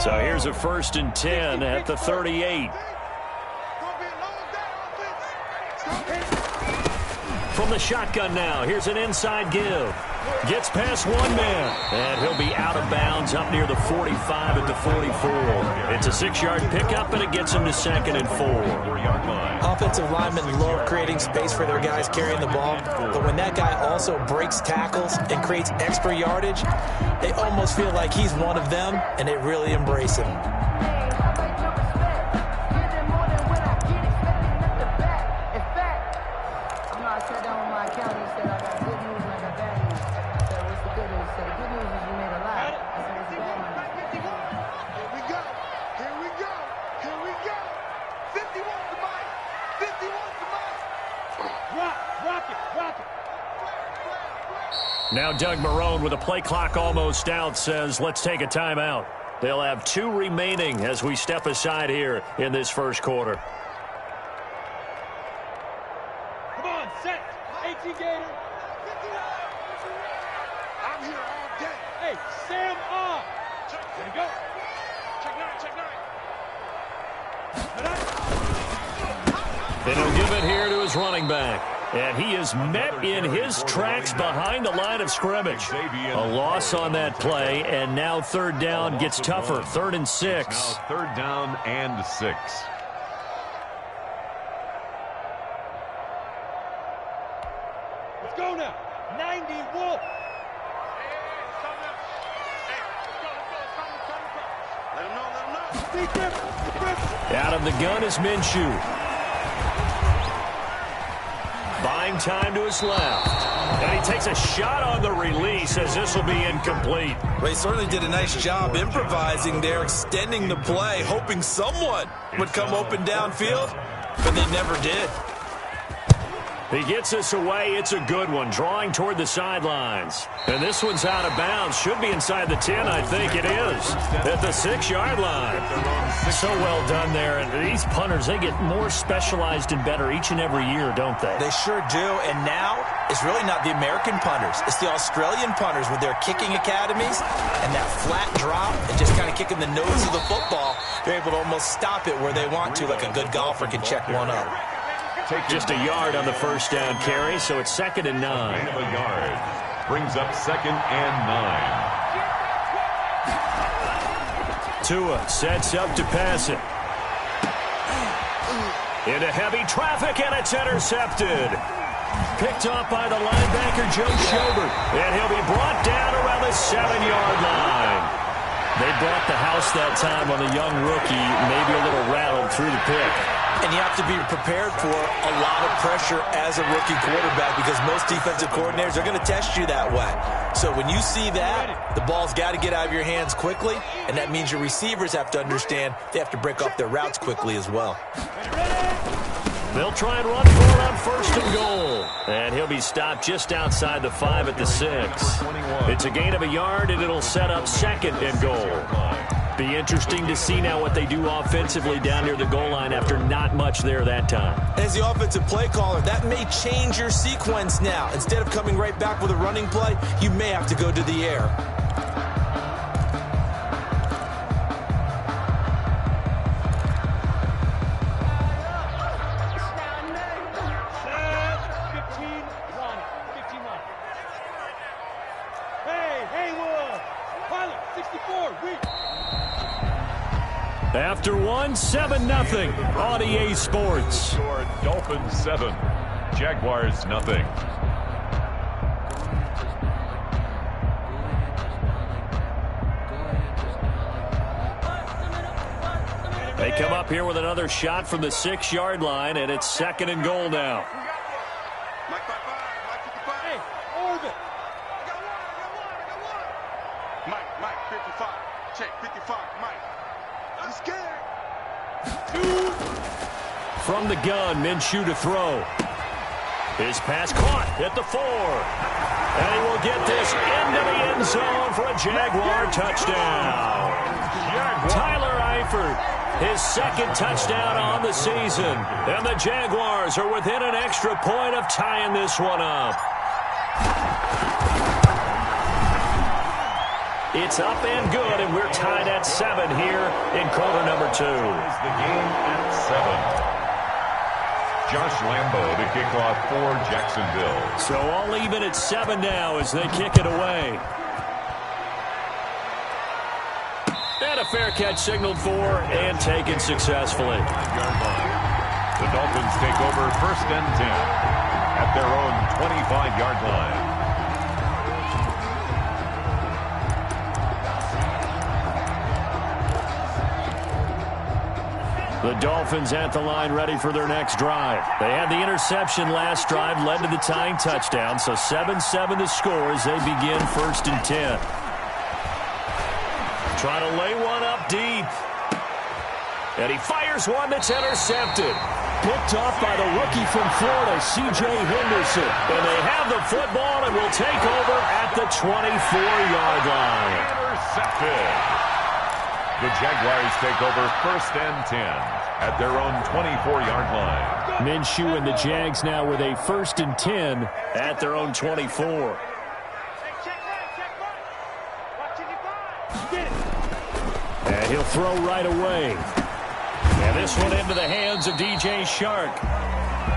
So here's a 1st and 10 at the 38. From the shotgun now, here's an inside give. Gets past one man, and he'll be out of bounds up near the 45 at the 44. It's a 6-yard pickup, and it gets him to 2nd and 4. Offensive linemen love creating space for their guys carrying the ball, but when that guy also breaks tackles and creates extra yardage, they almost feel like he's one of them, and they really embrace him. Now Doug Marrone, with a play clock almost out, says let's take a timeout. They'll have 2 remaining as we step aside here in this first quarter. Come on, set. 18 Gator. I'm here all day. Hey, Sam off. There you go. Check 9. And he'll give it here to his running back. And he is met in his tracks behind the line of scrimmage. A loss on that play, and now 3rd down gets tougher. 3rd and 6. Now 3rd down and 6. Let's go now. 90 Wolf. Let him know. Out of the gun is Minshew. Buying time to his left. And he takes a shot on the release as this will be incomplete. Well, he certainly did a nice job improvising there, extending the play, hoping someone would come open downfield, but they never did. He gets us away. It's a good one, drawing toward the sidelines. And this one's out of bounds. Should be inside the 10, I think it is, at the 6-yard line. So well done there. And these punters, they get more specialized and better each and every year, don't they? They sure do. And now it's really not the American punters. It's the Australian punters with their kicking academies and that flat drop and just kind of kicking the nose of the football. They're able to almost stop it where they want to, like a good golfer can check one up. Just a yard on the 1st down carry, so it's 2nd and 9. A yard. Brings up 2nd and 9. Tua sets up to pass it. Into heavy traffic, and it's intercepted. Picked off by the linebacker, Joe Schobert. And he'll be brought down around the 7-yard line. They brought the house that time on the young rookie, maybe a little rattled through the pick. And you have to be prepared for a lot of pressure as a rookie quarterback because most defensive coordinators are going to test you that way. So when you see that, the ball's got to get out of your hands quickly, and that means your receivers have to understand they have to break off their routes quickly as well. They'll try and run for it on 1st and goal. And he'll be stopped just outside the 5 at the 6. It's a gain of a yard, and it'll set up 2nd and goal. Be interesting to see now what they do offensively down near the goal line after not much there that time. As the offensive play caller, that may change your sequence now. Instead of coming right back with a running play, you may have to go to the air. After one, 7-0 on EA Sports. Dolphins 7, Jaguars nothing. They come up here with another shot from the 6-yard line, and it's 2nd and goal now. Hey, Orbit. Mike, 55. Check, 55, Mike. I'm scared. From the gun, Minshew to throw. His pass caught at the 4. And he will get this into the end zone for a Jaguar touchdown. Tyler Eifert, his 2nd touchdown on the season. And the Jaguars are within an extra point of tying this one up. It's up and good, and we're tied at 7 here in quarter number 2. Is the game at 7. Josh Lambo to kick off for Jacksonville. So all even at 7 now as they kick it away. And a fair catch signaled for and taken successfully. The Dolphins take over 1st and 10 at their own 25-yard line. The Dolphins at the line ready for their next drive. They had the interception last drive, led to the tying touchdown, so 7-7 the score as they begin 1st and 10. Trying to lay one up deep. And he fires one that's intercepted. Picked off by the rookie from Florida, C.J. Henderson. And they have the football and will take over at the 24-yard line. Intercepted. The Jaguars take over 1st and 10 at their own 24-yard line. Minshew and the Jags now with a 1st and 10 at their own 24. And he'll throw right away. And this one into the hands of DJ Shark.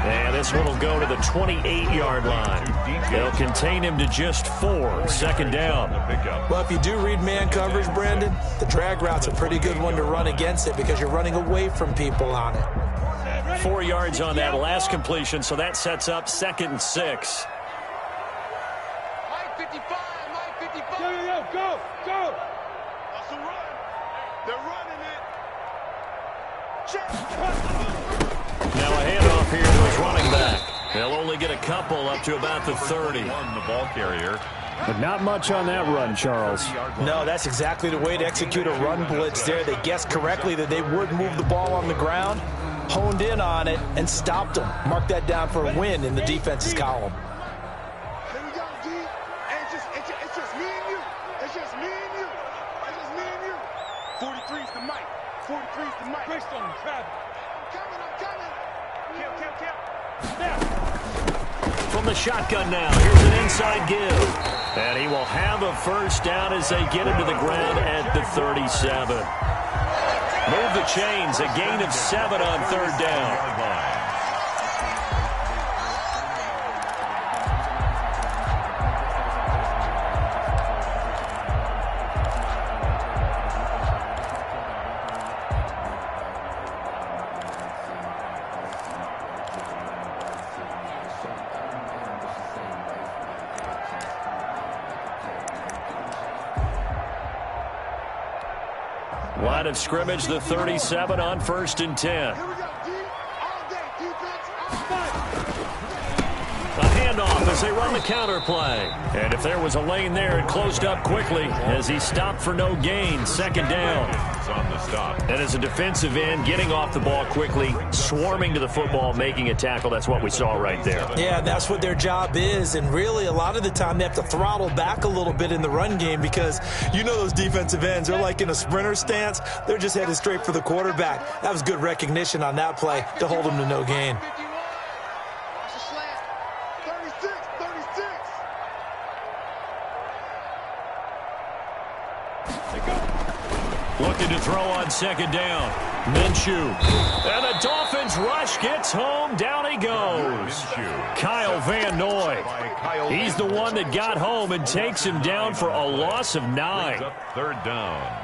And this one will go to the 28-yard line. They'll contain him to just 4. 2nd down. Well, if you do read man coverage, Brandon, the drag route's a pretty good one to run against it because you're running away from people on it. 4 yards on that last completion, so that sets up 2nd and 6. Mike 55, Mike 55. Go. That's a run. They're running it. Check. Now a handoff here to his running back. They'll only get a couple up to about the 30. The ball carrier. But not much on that run, Charles. No, that's exactly the way to execute a run blitz there. They guessed correctly that they would move the ball on the ground, honed in on it, and stopped them. Mark that down for a win in the defense's column. Here we go, D. And it's just me and you. It's just me and you. It's just me and you. 43's the mic. 43's the mic. Christ on Travis. I'm coming. Kill. From the shotgun now, here's an inside give. And he will have a 1st down as they get him to the ground at the 37. Move the chains, a gain of 7 on 3rd down. Line of scrimmage, the 37 on 1st and 10. Here we go, D. All day, defense. A handoff as they run the counter play. And if there was a lane there, it closed up quickly as he stopped for no gain. 2nd down. On the stop. And as a defensive end, getting off the ball quickly, swarming to the football, making a tackle. That's what we saw right there. Yeah, that's what their job is, and really a lot of the time they have to throttle back a little bit in the run game because you know those defensive ends, they're like in a sprinter stance. They're just headed straight for the quarterback. That was good recognition on that play to hold them to no gain. 51. Watch the slant. 36. Looking to throw on 2nd down. Minshew. And the Dolphins rush gets home. Down he goes. Kyle Van Noy. He's the one that got home and takes him down for a loss of 9. 3rd down.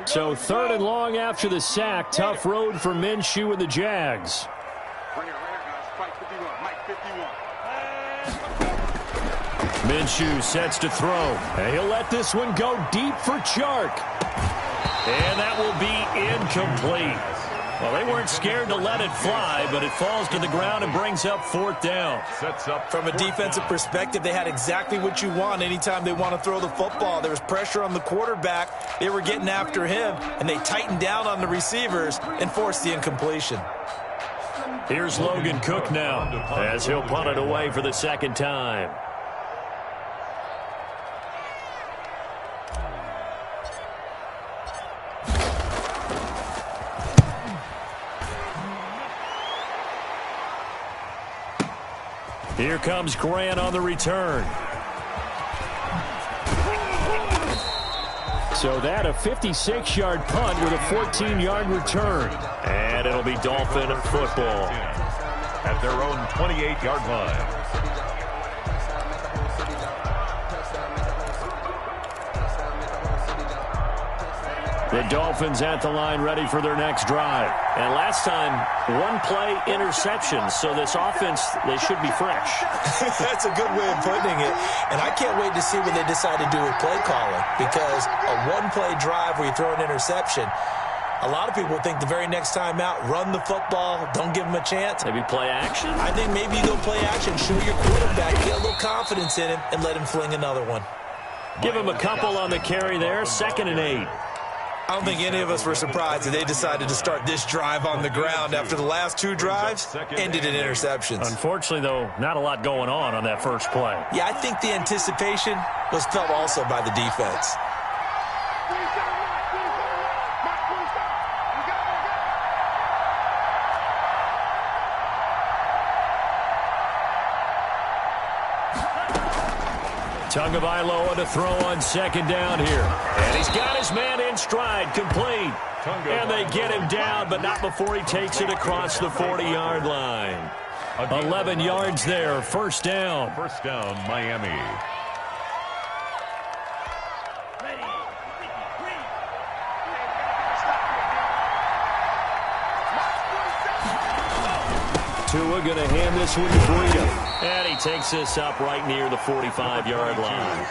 So 3rd and long after the sack. Tough road for Minshew and the Jags. Bring it, guys. Fight 51. Mike 51. Minshew sets to throw. And he'll let this one go deep for Chark. And that will be incomplete. Well, they weren't scared to let it fly, but it falls to the ground and brings up 4th down. Sets up From a defensive perspective, they had exactly what you want anytime they want to throw the football. There was pressure on the quarterback. They were getting after him, and they tightened down on the receivers and forced the incompletion. Here's Logan Cook now as he'll punt it away for the 2nd time. Here comes Grant on the return. So that a 56-yard punt with a 14-yard return. And it'll be Dolphin football. At their own 28-yard line. The Dolphins at the line ready for their next drive. And last time, one-play interception. So this offense, they should be fresh. That's a good way of putting it. And I can't wait to see what they decide to do with play calling. Because a one-play drive where you throw an interception, a lot of people think the very next time out, run the football, don't give them a chance. Maybe play action? I think maybe you go play action, show your quarterback, get a little confidence in him, and let him fling another one. Give him a couple on the carry there, 2nd and 8. I don't think any of us were surprised that they decided to start this drive on the ground after the last 2 drives ended in interceptions. Unfortunately, though, not a lot going on that first play. Yeah, I think the anticipation was felt also by the defense. Tagovailoa to throw on 2nd down here. And he's got his man in stride, complete. And they get him down, but not before he takes it across the 40-yard line. 11 yards there, 1st down. 1st down, Miami. Tua going to hand this one to Breida. And he takes this up right near the 45-yard line.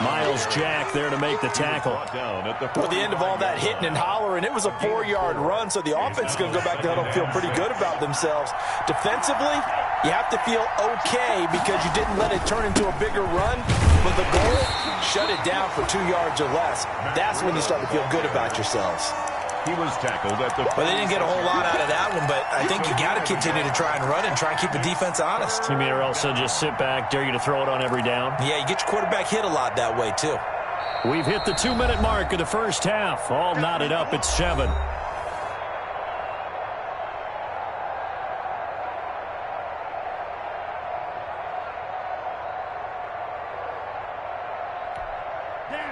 Miles Jack there to make the tackle. At the end of all that hitting and hollering, it was a 4-yard run, so the offense is going to go back to huddle and feel pretty good about themselves. Defensively, you have to feel okay because you didn't let it turn into a bigger run. But the goal, shut it down for 2 yards or less. That's when you start to feel good about yourselves. He was tackled at the... Well, they didn't get a whole lot out of that one, but I think you got to continue to try and run and try and keep the defense honest. You mean or else they'll just sit back, dare you to throw it on every down? Yeah, you get your quarterback hit a lot that way, too. We've hit the 2-minute mark of the first half. All knotted up at 7.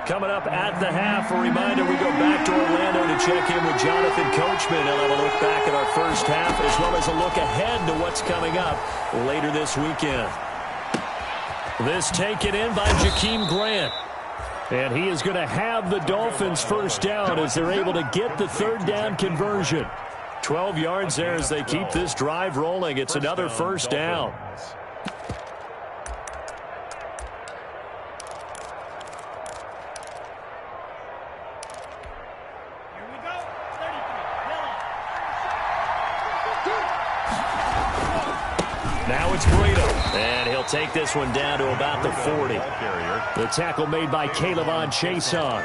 Coming up at the half, a reminder, we go back to Orlando to check in with Jonathan Coachman. He'll have a look back at our first half as well as a look ahead to what's coming up later this weekend. This taken in by Jakeem Grant. And he is going to have the Dolphins first down as they're able to get the 3rd down conversion. 12 yards there as they keep this drive rolling. It's another first down. Now it's Breida, and he'll take this one down to about the 40. The tackle made by Caleb Chason.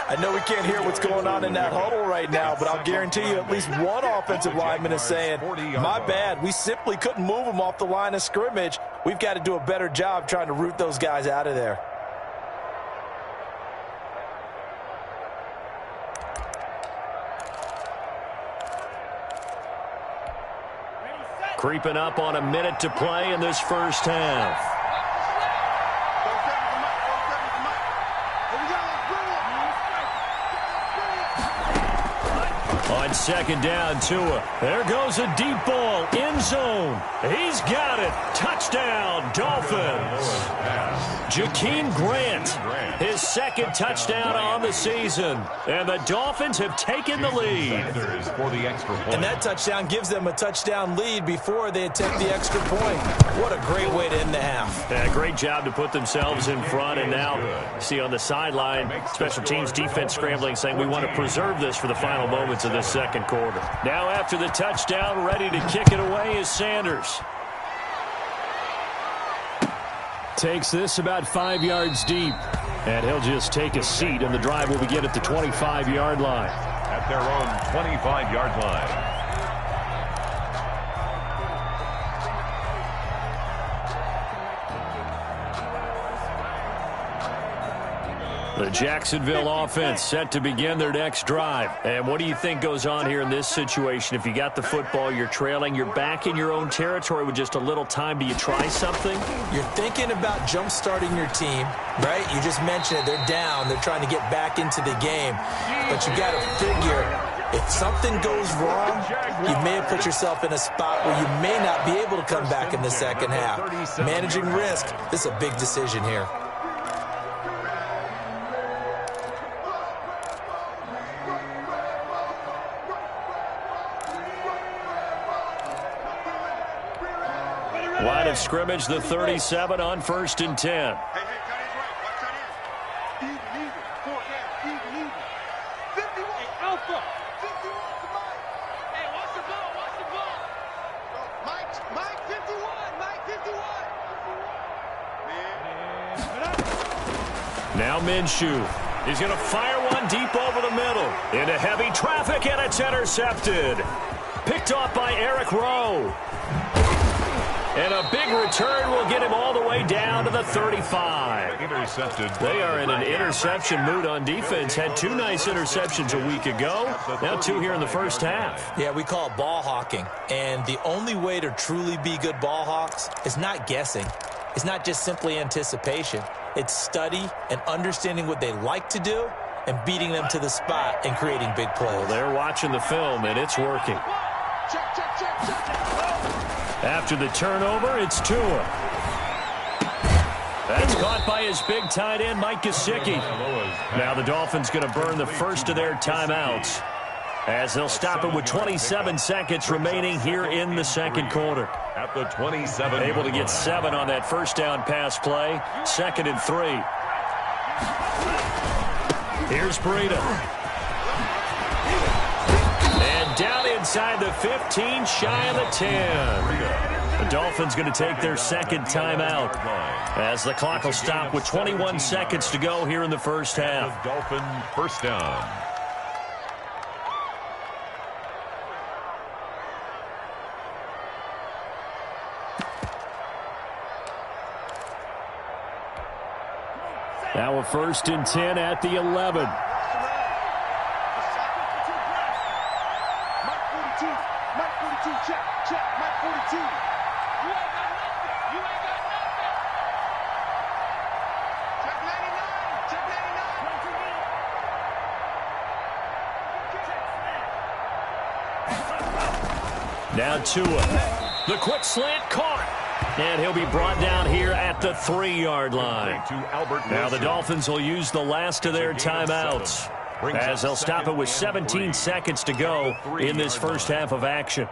I know we can't hear what's going on in that huddle right now, but I'll guarantee you at least one offensive lineman is saying, my bad, we simply couldn't move them off the line of scrimmage. We've got to do a better job trying to root those guys out of there. Creeping up on a minute to play in this first half. On 2nd down, Tua. There goes a deep ball, end zone. He's got it. Touchdown, Dolphins. Jakeem Grant, his 2nd touchdown on the season. And the Dolphins have taken the lead. And that touchdown gives them a touchdown lead before they attempt the extra point. What a great way to end the half. Yeah, great job to put themselves in front. And now, see on the sideline, special teams defense scrambling, saying we want to preserve this for the final moments of this 2nd quarter. Now after the touchdown, ready to kick it away is Sanders. Takes this about 5 yards deep. And he'll just take a seat, and the drive will begin at the 25-yard line. At their own 25-yard line. The Jacksonville offense set to begin their next drive. And what do you think goes on here in this situation? If you got the football, you're trailing, you're back in your own territory with just a little time. Do you try something? You're thinking about jump-starting your team, right? You just mentioned it. They're down. They're trying to get back into the game. But you got to figure, if something goes wrong, you may have put yourself in a spot where you may not be able to come back in the second half. Managing risk, this is a big decision here. Line of scrimmage, the 37 on 1st and 10. Hey, cut his right. Watch that in. Even. 4 down. Even. 51. Hey, Alpha. 51 to Mike. Hey, watch the ball. Watch the ball. Mike 51. Mike 51. Man. Now Minshew. He's going to fire one deep over the middle. Into heavy traffic, and it's intercepted. Picked off by Eric Rowe. And a big return will get him all the way down to the 35. Intercepted. They are in an interception mood on defense. Had 2 nice interceptions a week ago. Now 2 here in the first half. Yeah, we call it ball hawking. And the only way to truly be good ball hawks is not guessing. It's not just simply anticipation. It's study and understanding what they like to do and beating them to the spot and creating big plays. Well, they're watching the film, and it's working. Check. After the turnover, it's Tua. That's caught by his big tight end, Mike Gesicki. Now the Dolphins going to burn the first of their timeouts as they'll stop it with 27 seconds remaining here in the second quarter. At the 27. Able to get 7 on that first down pass play. 2nd and 3. Here's Breida. And down inside the 15, shy of the 10. The Dolphins going to take their second timeout as the clock will stop with 21 seconds to go here in the first half. The Dolphin first down. Now a 1st and 10 at the 11. Mike 42. Check. Mike 42. You ain't got nothing. Check 99. Now Tua. The quick slant caught. And he'll be brought down here at the 3-yard line. Now the Dolphins will use the last of their timeouts as they'll stop it with 17 seconds to go in this first half of action.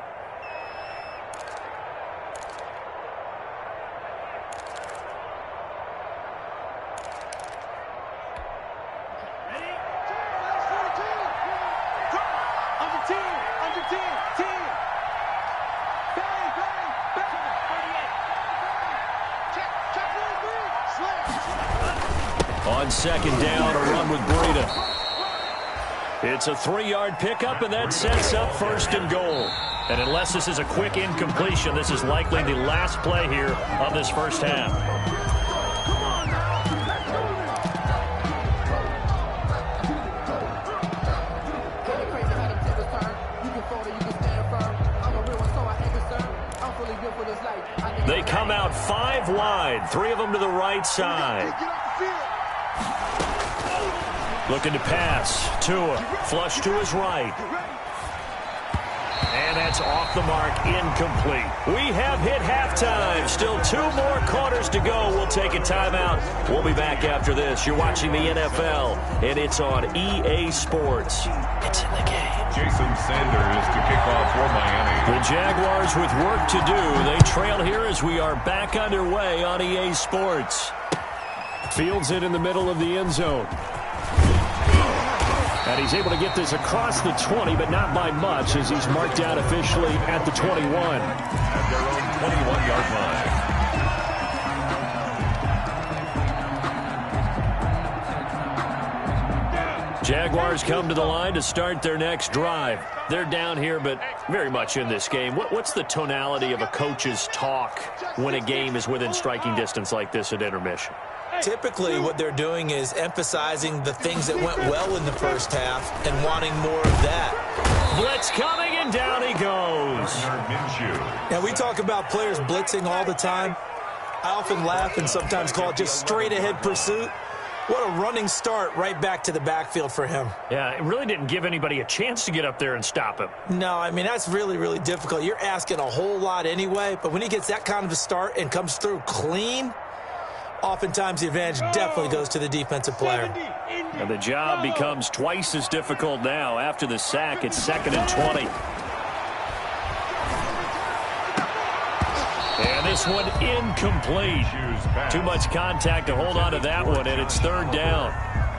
On 2nd down, a run with Breida. It's a 3-yard pickup, and that sets up 1st and goal. And unless this is a quick incompletion, this is likely the last play here of this first half. They come out 5 wide, 3 of them to the right side. Looking to pass. Tua, flush to his right. And that's off the mark, incomplete. We have hit halftime. Still 2 more quarters to go. We'll take a timeout. We'll be back after this. You're watching the NFL, and it's on EA Sports. It's in the game. Jason Sanders to kick off for Miami. The Jaguars with work to do. They trail here as we are back underway on EA Sports. Fields it in the middle of the end zone. And he's able to get this across the 20, but not by much, as he's marked out officially at the 21. At their own 21-yard line. Jaguars come to the line to start their next drive. They're down here, but very much in this game. What's the tonality of a coach's talk when a game is within striking distance like this at intermission? typically what they're doing is emphasizing the things that went well in the first half and wanting more of that. Blitz coming, and down he goes. Now, we talk about players blitzing all the time. I often laugh and sometimes call it just straight-ahead pursuit. What a running start right back to the backfield for him. Yeah, it really didn't give anybody a chance to get up there and stop him. No, I mean, that's really, really difficult. You're asking a whole lot anyway, but when he gets that kind of a start and comes through clean, oftentimes the advantage definitely goes to the defensive player. And the job becomes twice as difficult now. After the sack, it's 2nd and 20. And this one incomplete. Too much contact to hold on to that one, and it's 3rd down.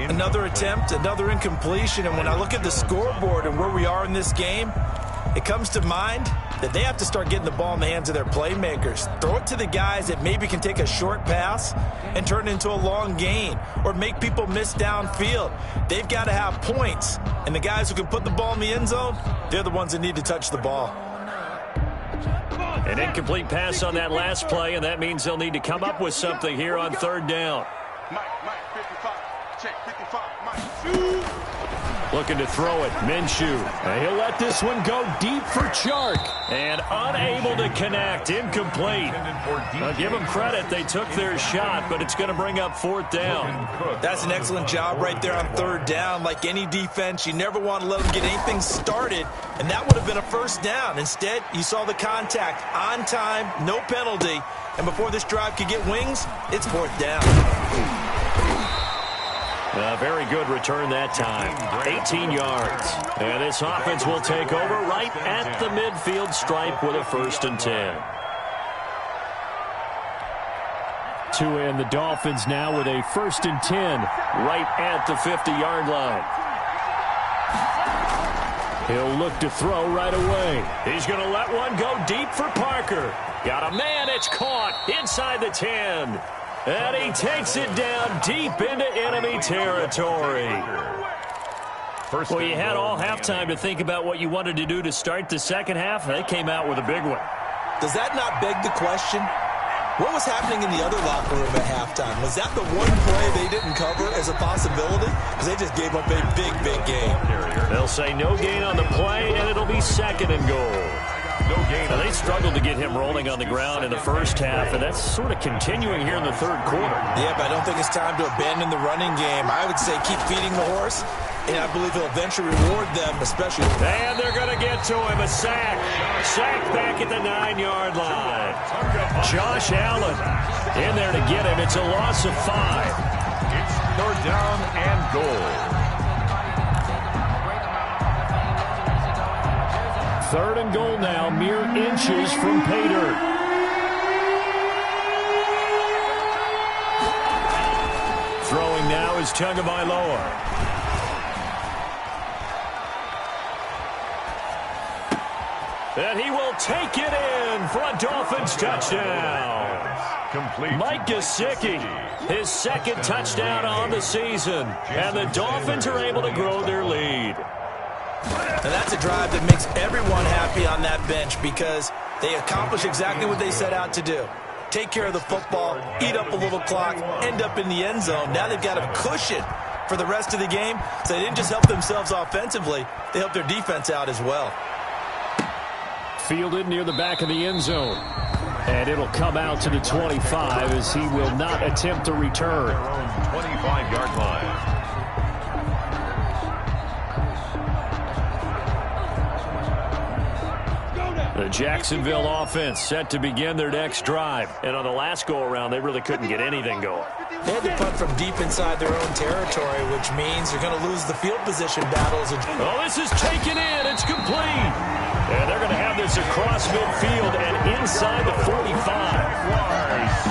Another attempt, another incompletion, and when I look at the scoreboard and where we are in this game, it comes to mind that they have to start getting the ball in the hands of their playmakers. Throw it to the guys that maybe can take a short pass and turn it into a long gain or make people miss downfield. They've got to have points, and the guys who can put the ball in the end zone, they're the ones that need to touch the ball. An incomplete pass on that last play, and that means they'll need to come up with something here on 3rd down. Mike, 55. Check, 55. Mike, Looking to throw it, Minshew. And he'll let this one go deep for Chark. And unable to connect, incomplete. I'll give them credit, they took their shot, but it's going to bring up 4th down. That's an excellent job right there on 3rd down. Like any defense, you never want to let them get anything started, and that would have been a 1st down. Instead, you saw the contact on time, no penalty, and before this drive could get wings, it's 4th down. A very good return that time. 18 yards. And this offense will take over right at the midfield stripe with a 1st and 10. And the Dolphins now with a 1st and 10 right at the 50-yard line. He'll look to throw right away. He's going to let one go deep for Parker. Got a man, it's caught inside the 10. And he takes it down deep into enemy territory. Well, you had all halftime to think about what you wanted to do to start the second half. They came out with a big one. Does that not beg the question? What was happening in the other locker room at halftime? Was that the one play they didn't cover as a possibility? Because they just gave up a big, big gain. They'll say no gain on the play, and it'll be 2nd and goal. Now, they struggled to get him rolling on the ground in the first half, and that's sort of continuing here in the 3rd quarter. Yeah, but I don't think it's time to abandon the running game. I would say keep feeding the horse, and I believe he'll eventually reward them, especially. And they're going to get to him. A sack. Sack back at the 9-yard line. Josh Allen in there to get him. It's a loss of 5. It's 3rd down and goal. 3rd and goal now, mere inches from pay dirt. Throwing now is Tagovailoa. And he will take it in for a Dolphins touchdown. Complete. Mike Gesicki, his 2nd touchdown on the season. And the Dolphins are able to grow their lead. And that's a drive that makes everyone happy on that bench because they accomplish exactly what they set out to do. Take care of the football, eat up a little clock, end up in the end zone. Now they've got a cushion for the rest of the game. So they didn't just help themselves offensively, they helped their defense out as well. Fielded near the back of the end zone. And it'll come out to the 25 as he will not attempt to return. 25-yard line. The Jacksonville offense set to begin their next drive. And on the last go-around, they really couldn't get anything going. They had to punt from deep inside their own territory, which means they're going to lose the field position battles. Oh, this is taken in. It's complete. And they're going to have this across midfield and inside the 45.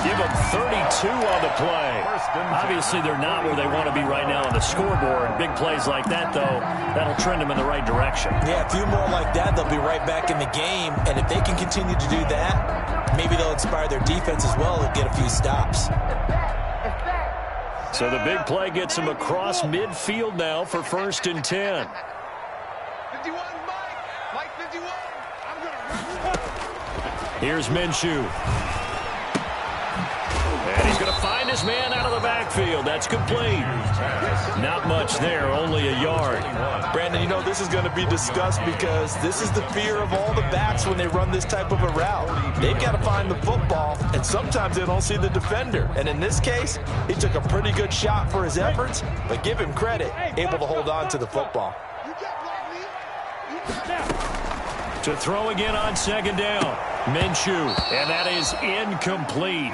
Give them 32 on the play. Obviously, they're not where they want to be right now on the scoreboard. Big plays like that, though, that'll trend them in the right direction. Yeah, a few more like that, they'll be right back in the game. And if they can continue to do that, maybe they'll inspire their defense as well and get a few stops. So the big play gets them across midfield now for 1st and 10. 51, Mike 51. I'm going to run. Here's Minshew. And he's going to find his man out of the backfield. That's complete. Not much there, only a yard. Brandon, you know this is going to be discussed because this is the fear of all the backs when they run this type of a route. They've got to find the football, and sometimes they don't see the defender. And in this case, he took a pretty good shot for his efforts, but give him credit, able to hold on to the football. To throw again on second down. Minshew, and that is incomplete.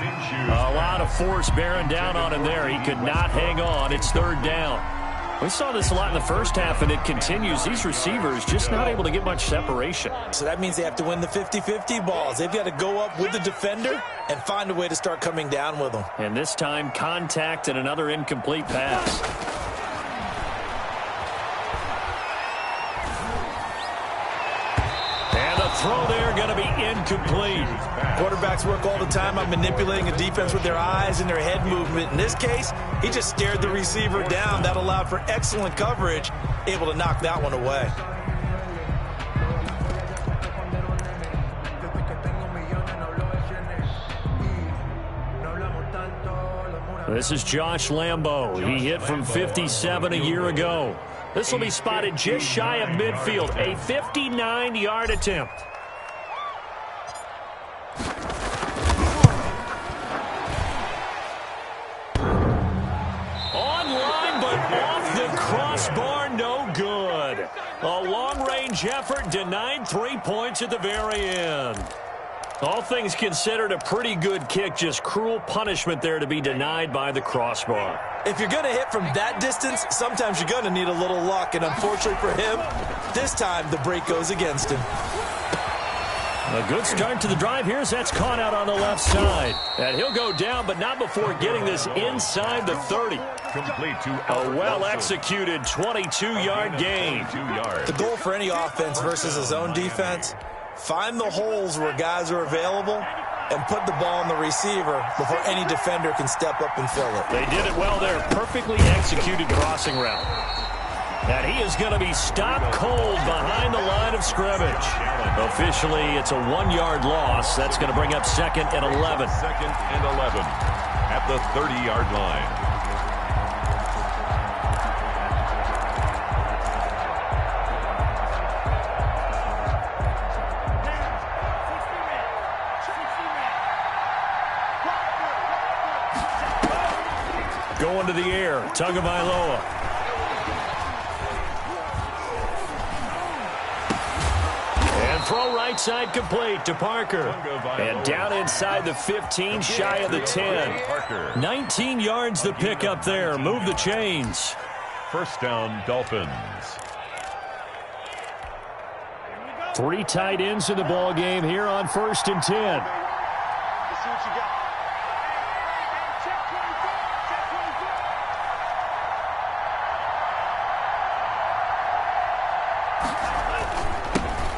A lot of force bearing down on him there. He could not hang on. It's third down. We saw this a lot in the first half, and it continues. These receivers just not able to get much separation. So that means they have to win the 50-50 balls. They've got to go up with the defender and find a way to start coming down with them. And this time, contact and another incomplete pass. Throw there going to be incomplete. Quarterbacks work all the time on manipulating a defense with their eyes and their head movement. In this case, he just stared the receiver down. That allowed for excellent coverage, able to knock that one away. This is Josh Lambo. He hit from 57 a year ago. This will be spotted just shy of midfield. A 59-yard attempt. Online, but off the crossbar, no good. A long-range effort denied 3 points at the very end. All things considered, a pretty good kick, just cruel punishment there to be denied by the crossbar. If you're going to hit from that distance, sometimes you're going to need a little luck, and unfortunately for him, this time the break goes against him. A good start to the drive here as that's caught out on the left side. And he'll go down, but not before getting this inside the 30. Complete to a well-executed 22-yard gain. The goal for any offense versus his own defense, find the holes where guys are available and put the ball on the receiver before any defender can step up and fill it. They did it well there. Perfectly executed crossing route. And he is going to be stopped cold behind the line of scrimmage. Officially, it's a 1-yard loss. That's going to bring up 2nd and 11. 2nd and 11 at the 30-yard line. Going to the air, Tagovailoa. And throw right side complete to Parker. And down inside the 15, shy of the 10. 19 yards the pickup there. Move the chains. First down, Dolphins. 3 tight ends in the ball game here on 1st and 10. Let's see what you got.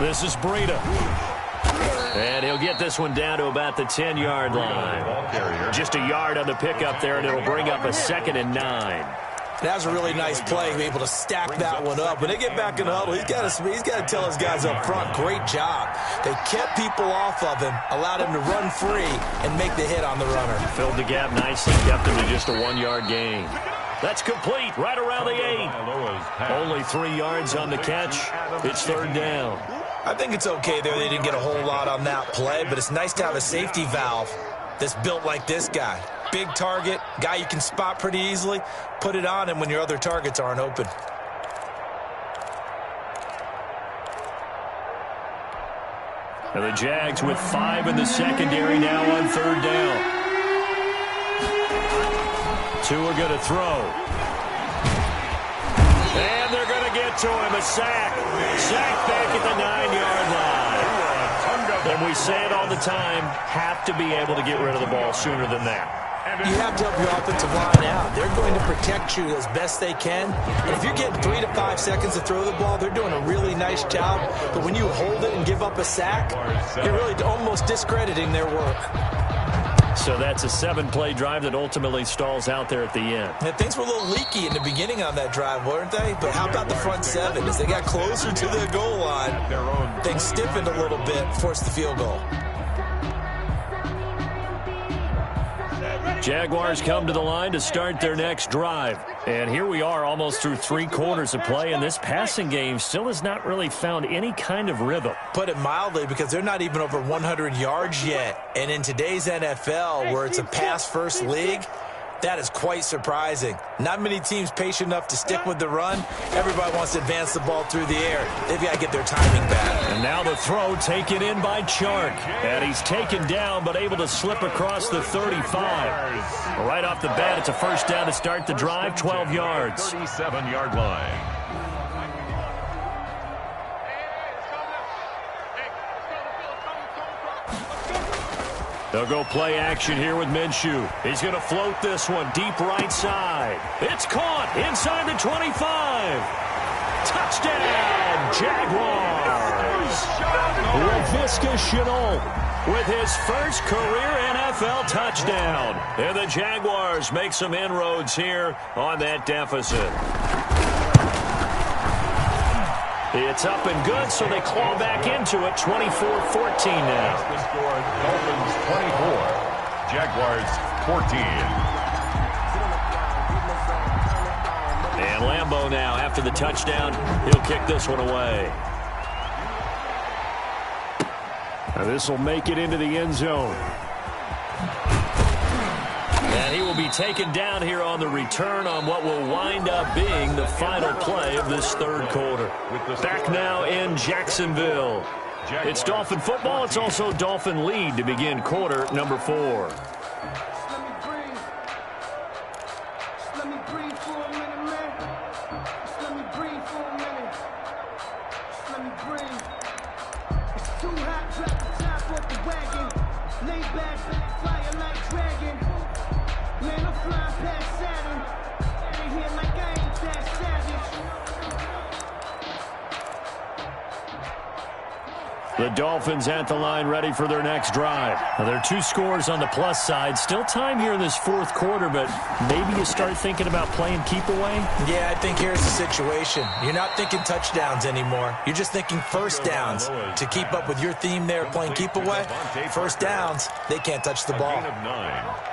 This is Breida. And he'll get this one down to about the 10-yard line. Just a yard on the pickup there, and it'll bring up a 2nd and 9. That was a really nice play, able to stack that one up. When they get back in the huddle, he's got to tell his guys up front, great job. They kept people off of him, allowed him to run free, and make the hit on the runner. Filled the gap nicely, kept him to just a 1-yard gain. That's complete, right around the 8. Only 3 yards on the catch. It's 3rd down. I think it's okay there. They didn't get a whole lot on that play, but it's nice to have a safety valve that's built like this guy. Big target, guy you can spot pretty easily. Put it on him when your other targets aren't open. And the Jags with 5 in the secondary now on 3rd down. 2 are going to throw. And they're going to get to him. A sack. Sack back at the 9-yard line. And we say it all the time, have to be able to get rid of the ball sooner than that. You have to help your offensive line out. They're going to protect you as best they can. And if you're getting 3 to 5 seconds to throw the ball, they're doing a really nice job. But when you hold it and give up a sack, you're really almost discrediting their work. So that's a 7-play drive that ultimately stalls out there at the end. And things were a little leaky in the beginning on that drive, weren't they? But how about the front 7? As they got closer to the goal line, things stiffened a little bit, forced the field goal. Ready? Jaguars come to the line to start their next drive. And here we are almost through 3 quarters of play, and this passing game still has not really found any kind of rhythm. Put it mildly, because they're not even over 100 yards yet. And in today's NFL, where it's a pass-first league, that is quite surprising. Not many teams patient enough to stick with the run. Everybody wants to advance the ball through the air. They've got to get their timing back. And now the throw taken in by Chark. And he's taken down but able to slip across the 35. Right off the bat, it's a first down to start the drive, 12 yards. 37-yard line. They'll go play action here with Minshew. He's going to float this one deep right side. It's caught inside the 25. Touchdown, Jaguars. Laviska Shenault with his first career NFL touchdown. And the Jaguars make some inroads here on that deficit. It's up and good, so they claw back into it, 24-14 now. The score, Dolphins 24, Jaguars 14. And Lambeau now, after the touchdown, he'll kick this one away. Now this will make it into the end zone. And he will be taken down here on the return on what will wind up being the final play of this third quarter. Back now in Jacksonville. It's Dolphin football. It's also Dolphin lead to begin quarter number 4. The Dolphins at the line ready for their next drive. Now, there are 2 scores on the plus side. Still time here in this fourth quarter, but maybe you start thinking about playing keep away? Yeah, I think here's the situation. You're not thinking touchdowns anymore. You're just thinking first downs. To keep up with your theme there, playing keep away, first downs, they can't touch the ball.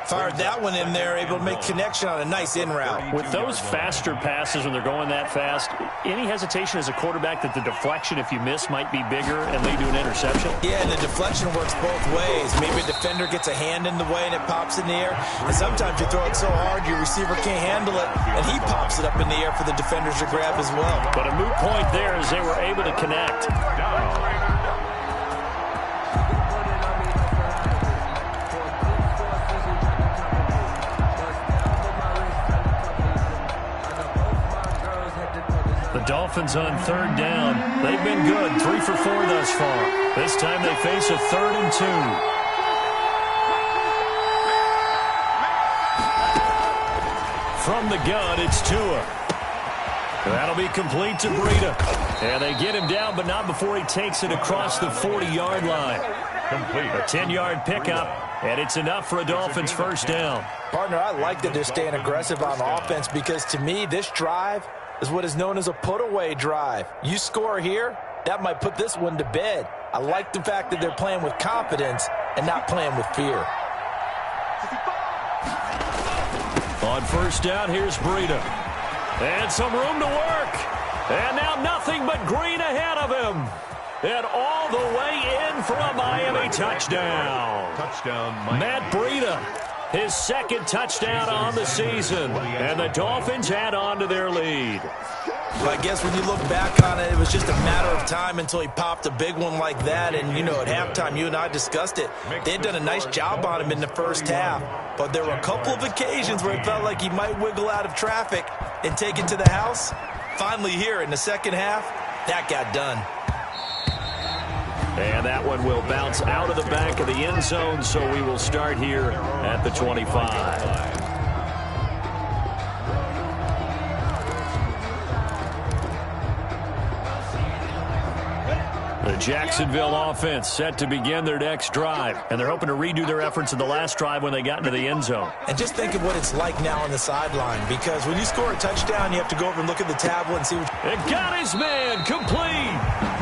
Fired that one in there, able to make connection on a nice in route. With those faster passes when they're going that fast, any hesitation as a quarterback that the deflection, if you miss, might be bigger and lead to an interception? Yeah, and the deflection works both ways. Maybe a defender gets a hand in the way and it pops in the air. And sometimes you throw it so hard your receiver can't handle it, and he pops it up in the air for the defenders to grab as well. But a moot point there as they were able to connect. The Dolphins on third down. They've been good, 3 for 4 thus far. This time they face a 3rd and 2. From the gun, it's Tua. That'll be complete to Breida. And they get him down, but not before he takes it across the 40-yard line. Complete. A 10-yard pickup, and it's enough for a Dolphins first down. Partner, I like that they're staying aggressive on offense because, to me, this drive is what is known as a put-away drive. You score here, that might put this one to bed. I like the fact that they're playing with confidence and not playing with fear. On first down, here's Breida. And some room to work. And now nothing but green ahead of him. And all the way in for a Miami touchdown. Touchdown, Miami. Matt Breida, his second touchdown on the season. And the Dolphins add on to their lead. But I guess when you look back on it, it was just a matter of time until he popped a big one like that. And, you know, at halftime, you and I discussed it. They had done a nice job on him in the first half. But there were a couple of occasions where it felt like he might wiggle out of traffic and take it to the house. Finally here in the second half, that got done. And that one will bounce out of the back of the end zone, so we will start here at the 25. The Jacksonville offense set to begin their next drive, and they're hoping to redo their efforts in the last drive when they got into the end zone. And just think of what it's like now on the sideline, because when you score a touchdown, you have to go over and look at the tablet and see what... It got his man complete.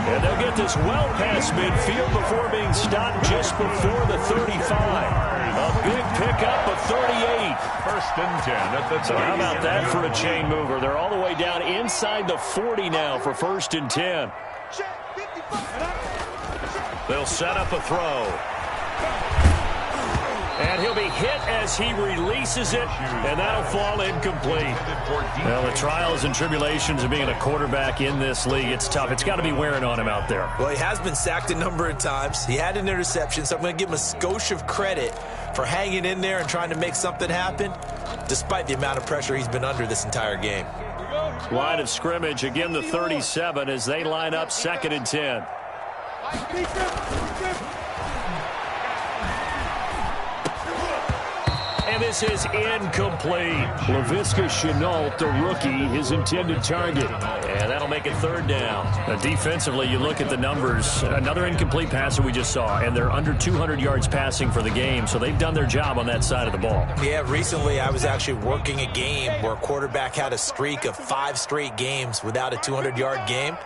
And they'll get this well past midfield before being stopped just before the 35. A big pickup of 38. First and 10 at the 30. So how about that for a chain mover? They're all the way down inside the 40 now for first and 10. They'll set up a throw. And he'll be hit as he releases it, and that'll fall incomplete. Well, the trials and tribulations of being a quarterback in this league, it's tough. It's got to be wearing on him out there. Well, he has been sacked a number of times. He had an interception, so I'm going to give him a skosh of credit for hanging in there and trying to make something happen, despite the amount of pressure he's been under this entire game. Line of scrimmage, again the 37 as they line up second and 10. And this is incomplete. Laviska Shenault, the rookie, his intended target. And that'll make it third down. Now, defensively, you look at the numbers. Another incomplete pass that we just saw, and they're under 200 yards passing for the game, so they've done their job on that side of the ball. Yeah, recently I was actually working a game where a quarterback had a streak of 5 straight games without a 200-yard game.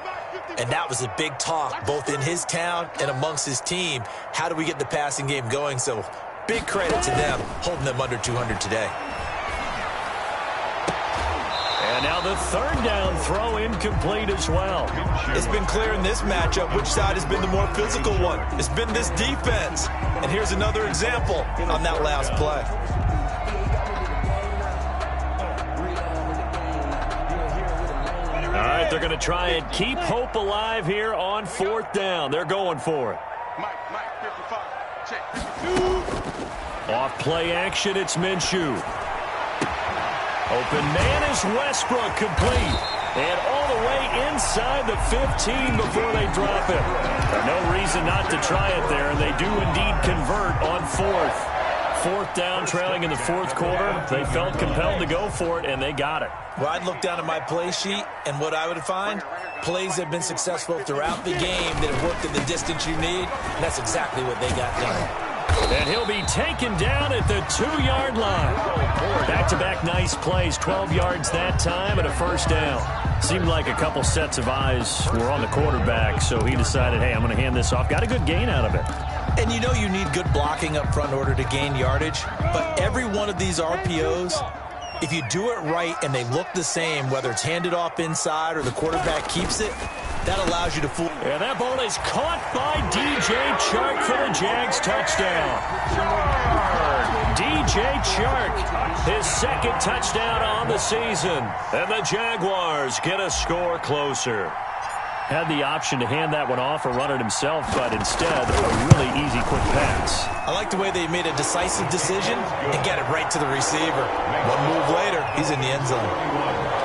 And that was a big talk, both in his town and amongst his team. How do we get the passing game going? So big credit to them, holding them under 200 today. And now the third down throw incomplete as well. It's been clear in this matchup which side has been the more physical one. It's been this defense. And here's another example on that last play. All right, they're going to try and keep hope alive here on fourth down. They're going for it. Mike, 55. Check. Off play action, it's Minshew. Open man is Westbrook, complete. And all the way inside the 15 before they drop it. No reason not to try it there, and they do indeed convert on fourth. Fourth down, trailing in the fourth quarter. They felt compelled to go for it, and they got it. Well, I'd look down at my play sheet, and what I would find, plays have been successful throughout the game that have worked at the distance you need, and that's exactly what they got done. And he'll be taken down at the 2-yard line. Back-to-back nice plays, 12 yards that time and a first down. Seemed like a couple sets of eyes were on the quarterback, so he decided, hey, I'm going to hand this off. Got a good gain out of it. And you know you need good blocking up front in order to gain yardage, but every one of these RPOs, if you do it right and they look the same, whether it's handed off inside or the quarterback keeps it, that allows you to fool. And that ball is caught by DJ Chark for the Jags touchdown. DJ Chark, his second touchdown on the season. And the Jaguars get a score closer. Had the option to hand that one off or run it himself, but instead, a really easy, quick pass. I like the way they made a decisive decision and get it right to the receiver. One move later, he's in the end zone.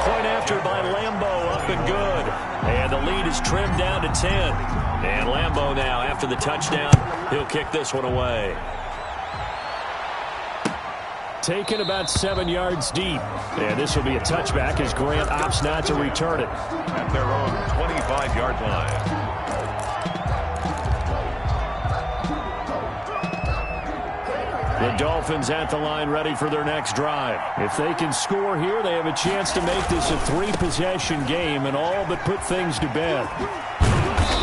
Point after by Lambo, up and good. And the lead is trimmed down to 10. And Lambo now, after the touchdown, he'll kick this one away. Taken about 7 yards deep. And this will be a touchback as Grant opts not to return it. At their own 25-yard line. The Dolphins at the line ready for their next drive. If they can score here, they have a chance to make this a 3-possession game and all but put things to bed.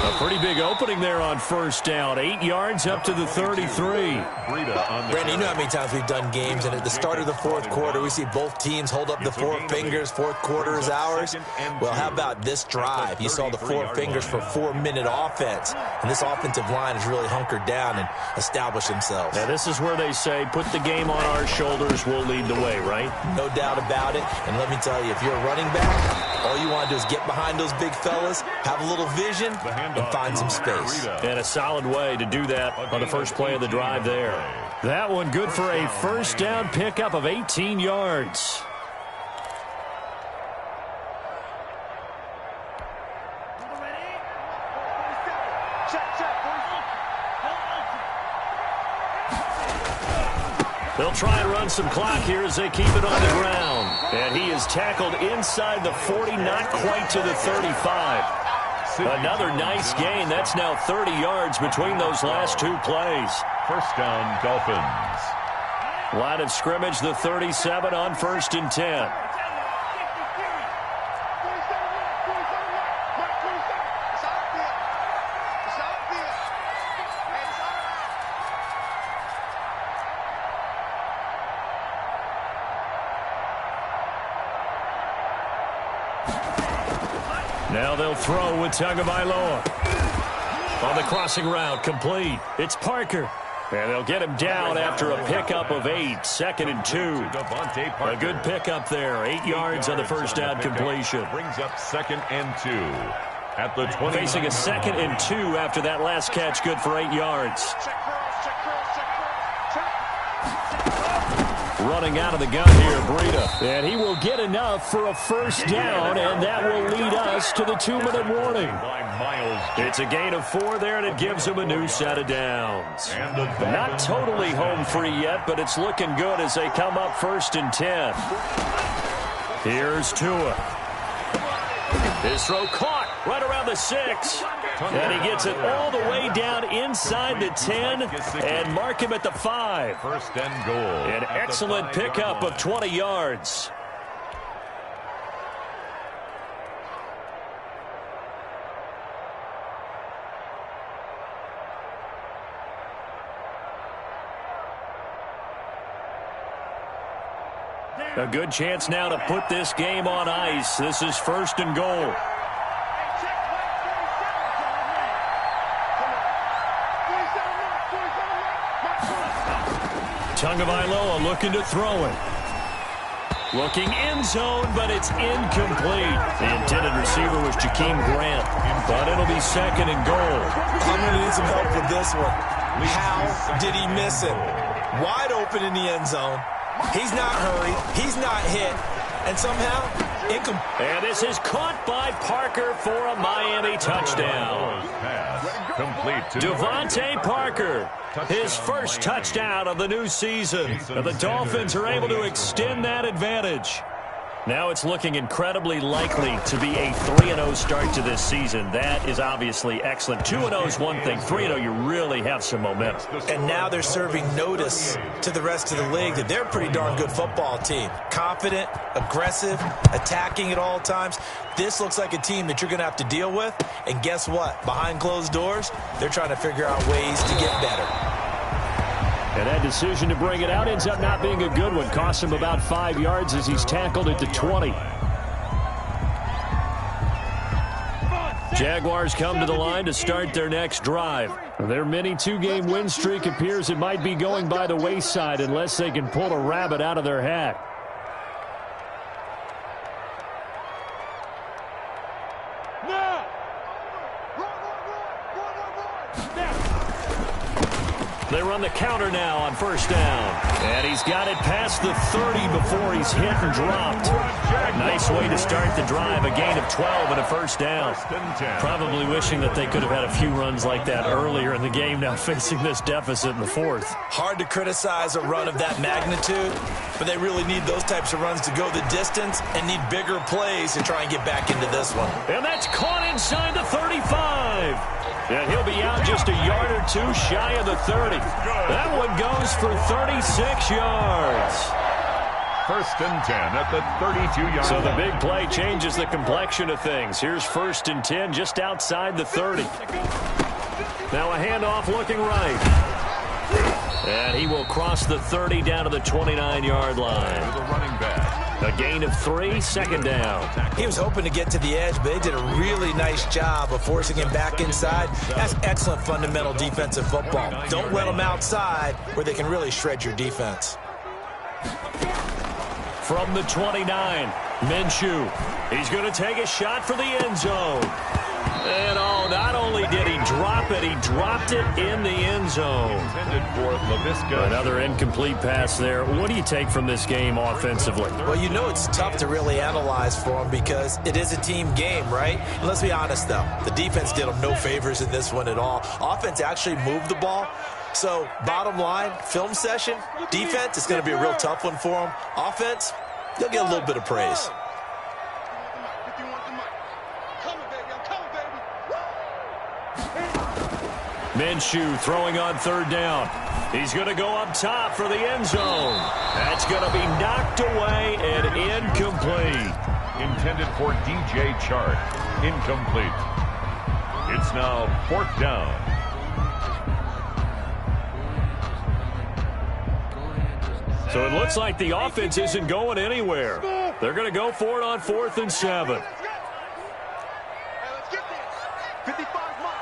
A pretty big opening there on first down. 8 yards up to the 33. Brandon, you know how many times we've done games, and at the start of the fourth quarter, we see both teams hold up the 4 fingers. Fourth quarter is ours. Well, how about this drive? You saw the 4 fingers for 4-minute offense, and this offensive line has really hunkered down and established themselves. Now, this is where they say, put the game on our shoulders, we'll lead the way, right? No doubt about it. And let me tell you, if you're a running back, all you want to do is get behind those big fellas, have a little vision, and find some space. And a solid way to do that on the first play of the drive there. That one good for a first down pickup of 18 yards. They'll try and run some clock here as they keep it on the ground. And he is tackled inside the 40, not quite to the 35. Another nice gain. That's now 30 yards between those last 2 plays. First down, Dolphins. Line of scrimmage, the 37 on first and 10. Now they'll throw with Tagovailoa. On the crossing route, complete. It's Parker. And they'll get him down after a pickup of 8, 2nd and 2. A good pickup there, 8 yards on the first down completion. Brings up 2nd and 2 at the 20. Facing a 2nd and 2 after that last catch, good for 8 yards. Running out of the gun here, Breida. And he will get enough for a first down, and that will lead us to the 2-minute warning. It's a gain of 4 there, and it gives him a new set of downs. Not totally home free yet, but it's looking good as they come up 1st and 10. Here's Tua. His throw caught right around the 6. And he gets it all the way down inside the 10 and mark him at the 5. 1st and goal. An excellent pickup of 20 yards. A good chance now to put this game on ice. This is 1st and goal. Tagovailoa looking to throw it. Looking end zone, but it's incomplete. The intended receiver was Jakeem Grant, but it'll be 2nd and goal. I'm going to need some help with this one. How did he miss it? Wide open in the end zone. He's not hurried. He's not hit. And somehow, incomplete. And this is caught by Parker for a Miami touchdown. Devontae Parker, his first touchdown of the new season. And the Dolphins are able to extend that advantage. Now it's looking incredibly likely to be a 3-0 start to this season. That is obviously excellent. 2-0 is one thing. 3-0, you really have some momentum. And now they're serving notice to the rest of the league that they're a pretty darn good football team. Confident, aggressive, attacking at all times. This looks like a team that you're going to have to deal with. And guess what? Behind closed doors, they're trying to figure out ways to get better. And that decision to bring it out ends up not being a good one. Costs him about 5 yards as he's tackled at the 20. Jaguars come to the line to start their next drive. Their mini 2-game win streak appears it might be going by the wayside unless they can pull a rabbit out of their hat. They run the counter now on 1st down. And he's got it past the 30 before he's hit and dropped. Nice way to start the drive. A gain of 12 and a 1st down. Probably wishing that they could have had a few runs like that earlier in the game, now facing this deficit in the 4th. Hard to criticize a run of that magnitude, but they really need those types of runs to go the distance and need bigger plays to try and get back into this one. And that's caught inside the 35. And he'll be out just a yard or 2 shy of the 30. That one goes for 36 yards. 1st and 10 at the 32-yard line. So the big play changes the complexion of things. Here's 1st and 10 just outside the 30. Now a handoff looking right. And he will cross the 30 down to the 29-yard line. To the running back. A gain of 3, 2nd down. He was hoping to get to the edge, but they did a really nice job of forcing him back inside. That's excellent fundamental defensive football. Don't let them outside where they can really shred your defense. From the 29, Minshew. He's going to take a shot for the end zone. And not only did he drop it, he dropped it in the end zone. Intended for LaVisca. Another incomplete pass there. What do you take from this game offensively? Well, you know it's tough to really analyze for them because it is a team game, right? And let's be honest, though. The defense did them no favors in this one at all. Offense actually moved the ball. So, bottom line, film session, defense is going to be a real tough one for them. Offense, they'll get a little bit of praise. Minshew throwing on 3rd down. He's going to go up top for the end zone. That's going to be knocked away and incomplete. Intended for DJ Chark. Incomplete. It's now 4th down. So it looks like the offense isn't going anywhere. They're going to go for it on 4th and 7. Let's go. Hey, let's get this. 55 mark.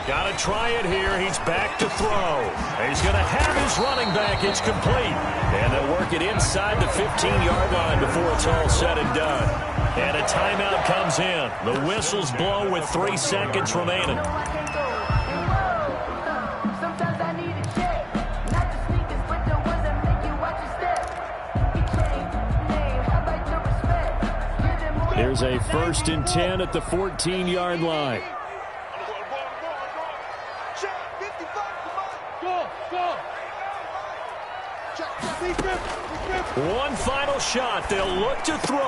Got to try it here. He's back to throw. He's going to have his running back. It's complete. And they'll work it inside the 15-yard line before it's all said and done. And a timeout comes in. The whistles blow with 3 seconds remaining. Here's a 1st and 10 at the 14-yard line. One final shot. They'll look to throw.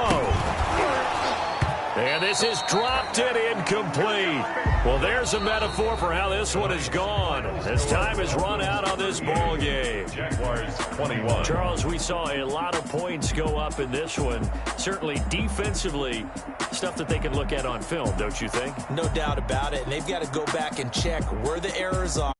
And this is dropped and incomplete. Well, there's a metaphor for how this one has gone. As time has run out on this ball game. Jaguars 21. Charles, we saw a lot of points go up in this one. Certainly defensively, stuff that they can look at on film, don't you think? No doubt about it. And they've got to go back and check where the errors are.